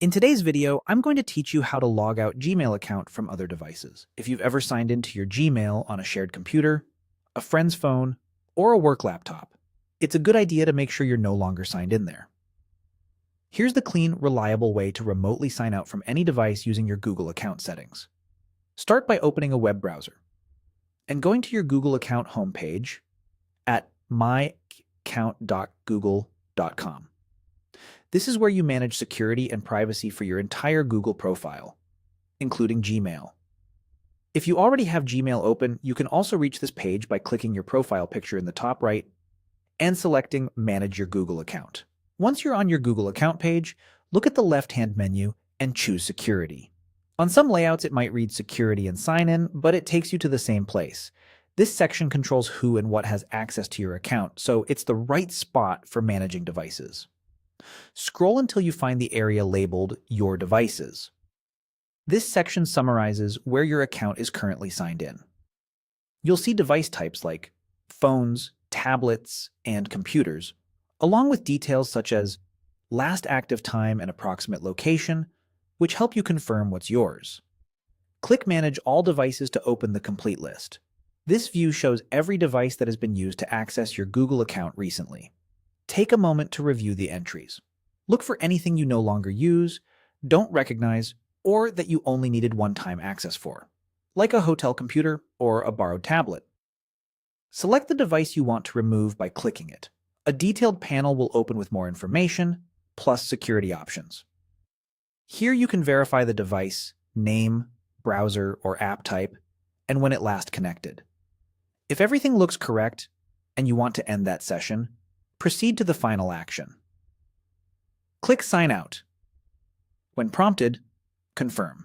In today's video, I'm going to teach you how to log out Gmail account from other devices. If you've ever signed into your Gmail on a shared computer, a friend's phone, or a work laptop, it's a good idea to make sure you're no longer signed in there. Here's the clean, reliable way to remotely sign out from any device using your Google account settings. Start by opening a web browser and going to your Google account homepage at myaccount.google.com. This is where you manage security and privacy for your entire Google profile, including Gmail. If you already have Gmail open, you can also reach this page by clicking your profile picture in the top right and selecting Manage your Google account. Once you're on your Google account page, look at the left-hand menu and choose Security. On some layouts, it might read Security and Sign In, but it takes you to the same place. This section controls who and what has access to your account, so it's the right spot for managing devices. Scroll until you find the area labeled Your Devices. This section summarizes where your account is currently signed in. You'll see device types like phones, tablets, and computers, along with details such as last active time and approximate location, which help you confirm what's yours. Click Manage All Devices to open the complete list. This view shows every device that has been used to access your Google account recently. Take a moment to review the entries. Look for anything you no longer use, don't recognize, or that you only needed one-time access for, like a hotel computer or a borrowed tablet. Select the device you want to remove by clicking it. A detailed panel will open with more information, plus security options. Here you can verify the device, name, browser, or app type, and when it last connected. If everything looks correct and you want to end that session, proceed to the final action. Click Sign Out. When prompted, confirm.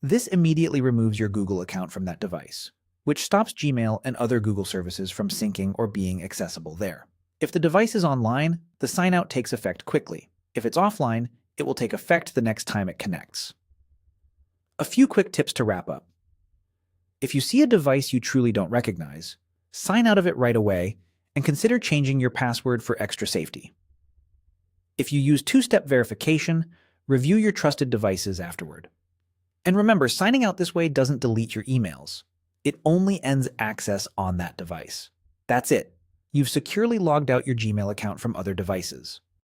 This immediately removes your Google account from that device, which stops Gmail and other Google services from syncing or being accessible there. If the device is online, the sign out takes effect quickly. If it's offline, it will take effect the next time it connects. A few quick tips to wrap up. If you see a device you truly don't recognize, sign out of it right away and consider changing your password for extra safety. If you use two-step verification, review your trusted devices afterward. And remember, signing out this way doesn't delete your emails. It only ends access on that device. That's it. You've securely logged out your Gmail account from other devices.